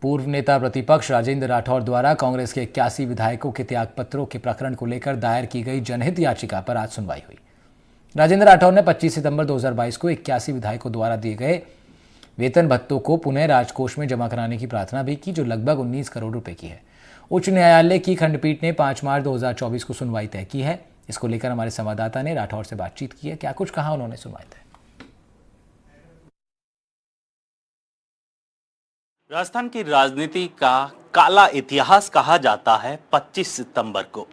पूर्व नेता प्रतिपक्ष राजेंद्र राठौर द्वारा कांग्रेस के 81 विधायकों के त्यागपत्रों के प्रकरण को लेकर दायर की गई जनहित याचिका पर आज सुनवाई हुई। राजेंद्र राठौर ने 25 सितंबर 2022 को 81 विधायकों द्वारा दिए गए वेतन भत्तों को पुनः राजकोष में जमा कराने की प्रार्थना भी की, जो लगभग 19 करोड़ रुपए की है। उच्च न्यायालय की खंडपीठ ने 5 मार्च 2024 को सुनवाई तय की है। इसको लेकर हमारे संवाददाता ने राठौर से बातचीत की है। क्या कुछ कहा उन्होंने सुनवाई तय? राजस्थान की राजनीति का काला इतिहास कहा जाता है 25 सितंबर को।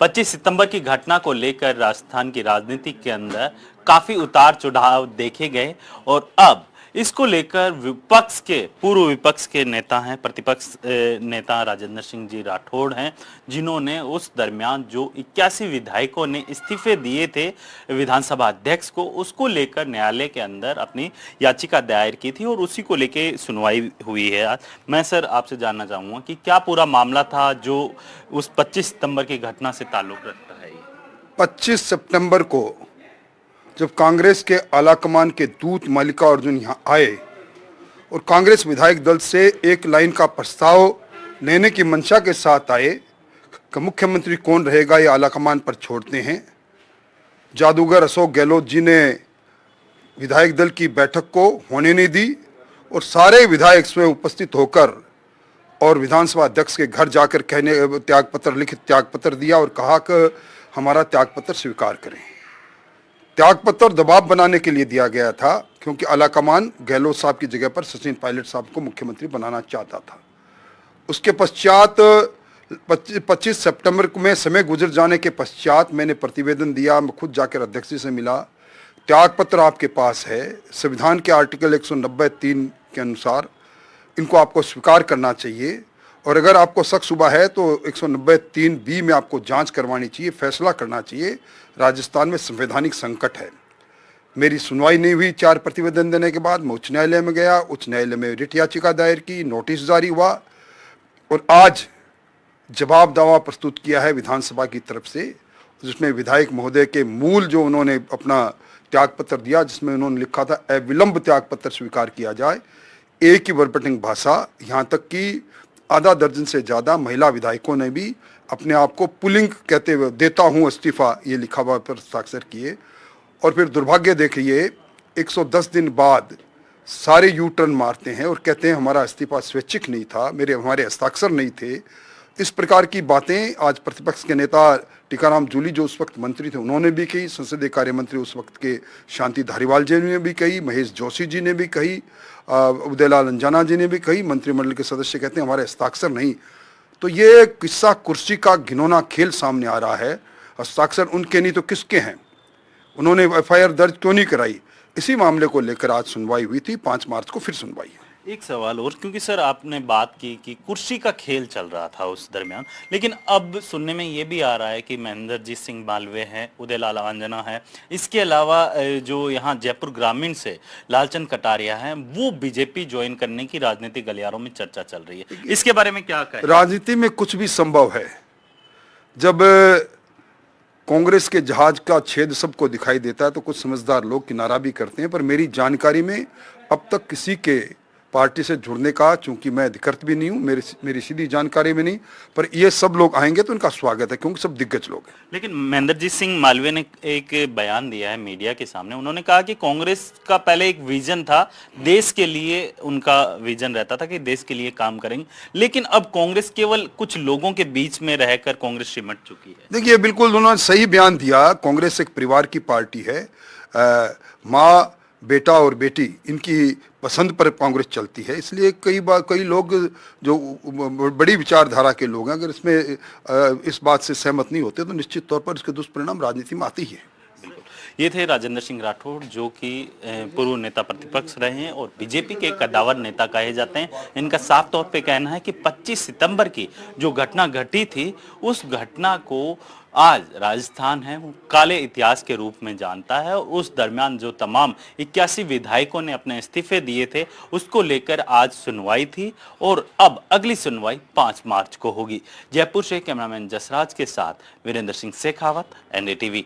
25 सितंबर की घटना को लेकर राजस्थान की राजनीति के अंदर काफी उतार चढ़ाव देखे गए और अब इसको लेकर विपक्ष के पूर्व विपक्ष के नेता हैं, प्रतिपक्ष नेता राजेंद्र सिंह जी राठौड़ हैं, जिन्होंने उस दरमियान जो 81 विधायकों ने इस्तीफे दिए थे विधानसभा अध्यक्ष को, उसको लेकर न्यायालय के अंदर अपनी याचिका दायर की थी और उसी को लेकर सुनवाई हुई है आज। मैं सर आपसे जानना चाहूंगा कि क्या पूरा मामला था जो उस 25 सितंबर की घटना से ताल्लुक रखता है? 25 सितंबर को जब कांग्रेस के आलाकमान के दूत मल्लिकार्जुन यहाँ आए और कांग्रेस विधायक दल से एक लाइन का प्रस्ताव लेने की मंशा के साथ आए कि मुख्यमंत्री कौन रहेगा, ये आलाकमान पर छोड़ते हैं। जादूगर अशोक गहलोत जी ने विधायक दल की बैठक को होने नहीं दी और सारे विधायक स्वयं उपस्थित होकर और विधानसभा अध्यक्ष के घर जाकर लिखित त्यागपत्र दिया और कहा कि हमारा त्यागपत्र स्वीकार करें। त्यागपत्र दबाव बनाने के लिए दिया गया था क्योंकि आलाकमान गहलोत साहब की जगह पर सचिन पायलट साहब को मुख्यमंत्री बनाना चाहता था। उसके पश्चात 25 सितंबर में समय गुजर जाने के पश्चात मैंने प्रतिवेदन दिया, मैं खुद जाकर अध्यक्ष जी से मिला। त्यागपत्र आपके पास है, संविधान के आर्टिकल 190(3) के अनुसार इनको आपको स्वीकार करना चाहिए और अगर आपको शक शुबा है तो 190(3)(b) में आपको जांच करवानी चाहिए, फैसला करना चाहिए। राजस्थान में संवैधानिक संकट है। मेरी सुनवाई नहीं हुई। 4 प्रतिवेदन देने के बाद मैं उच्च न्यायालय में गया, उच्च न्यायालय में रिट याचिका दायर की, नोटिस जारी हुआ और आज जवाब दावा प्रस्तुत किया है विधानसभा की तरफ से, जिसमें विधायक महोदय के मूल जो उन्होंने अपना त्यागपत्र दिया, जिसमें उन्होंने लिखा था अविलंब त्यागपत्र स्वीकार किया जाए। एक ही वर्बटिंग भाषा, यहाँ तक कि आधा दर्जन से ज़्यादा महिला विधायकों ने भी अपने आप को पुलिंग कहते हुए देता हूँ इस्तीफा ये लिखा हुआ पर हस्ताक्षर किए। और फिर दुर्भाग्य देखिए 110 दिन बाद सारे यू टर्न मारते हैं और कहते हैं हमारा इस्तीफा स्वैच्छिक नहीं था, हमारे हस्ताक्षर नहीं थे। इस प्रकार की बातें आज प्रतिपक्ष के नेता टीकाराम जूली जो उस वक्त मंत्री थे उन्होंने भी कही, संसदीय कार्य मंत्री उस वक्त के शांति धारीवाल जी ने भी कही, महेश जोशी जी ने भी कही, उदयलाल अंजना जी ने भी कही, मंत्रिमंडल के सदस्य कहते हैं हमारे हस्ताक्षर नहीं। तो ये किस्सा कुर्सी का घिनौना खेल सामने आ रहा है। हस्ताक्षर उनके नहीं तो किसके हैं? उन्होंने एफआईआर दर्ज क्यों नहीं कराई? इसी मामले को लेकर आज सुनवाई हुई थी। 5 मार्च को फिर सुनवाई है। एक सवाल और, क्योंकि सर आपने बात की कि कुर्सी का खेल चल रहा था उस दरमियान, लेकिन अब सुनने में ये भी आ रहा है कि महेंद्रजीत सिंह मालवीय हैं, उदयलाल अंजना है, इसके अलावा जो यहाँ जयपुर ग्रामीण से लालचंद कटारिया हैं, वो बीजेपी ज्वाइन करने की राजनीतिक गलियारों में चर्चा चल रही है। इसके बारे में क्या कहें? राजनीति में कुछ भी संभव है। जब कांग्रेस के जहाज का छेद सबको दिखाई देता है तो कुछ समझदार लोग किनारा भी करते हैं, पर मेरी जानकारी में अब तक किसी के पार्टी से जुड़ने का, चूंकि मैं अधिकृत भी नहीं हूं, मेरी सीधी जानकारी में नहीं, पर ये सब लोग आएंगे तो उनका स्वागत है क्योंकि सब दिग्गज लोग हैं। लेकिन महेंद्रजीत सिंह मालवीय ने एक बयान दिया है मीडिया के सामने। उन्होंने कहा कि कांग्रेस का पहले एक विजन था, देश के लिए उनका विजन रहता था कि देश के लिए काम करेंगे, लेकिन अब कांग्रेस केवल कुछ लोगों के बीच में रहकर कांग्रेस सिमट चुकी है। देखिए, बिल्कुल उन्होंने सही बयान दिया। कांग्रेस एक परिवार की पार्टी है। माँ, बेटा और बेटी इनकी पसंद पर कांग्रेस चलती है, इसलिए कई लोग जो बड़ी विचारधारा के लोग हैं, अगर इसमें इस बात से सहमत नहीं होते तो निश्चित तौर पर इसके दुष्परिणाम राजनीति में आते ही है। ये थे राजेंद्र सिंह राठौड़, जो कि पूर्व नेता प्रतिपक्ष रहे हैं और बीजेपी के कद्दावर नेता कहे जाते हैं। इनका साफ तौर पे कहना है कि 25 सितंबर की जो घटना घटी थी, उस घटना को आज राजस्थान है वो काले इतिहास के रूप में जानता है। उस दरमियान जो तमाम 81 विधायकों ने अपने इस्तीफे दिए थे, उसको लेकर आज सुनवाई थी और अब अगली सुनवाई 5 मार्च को होगी। जयपुर से कैमरामैन जसराज के साथ वीरेंद्र सिंह शेखावत, NDTV।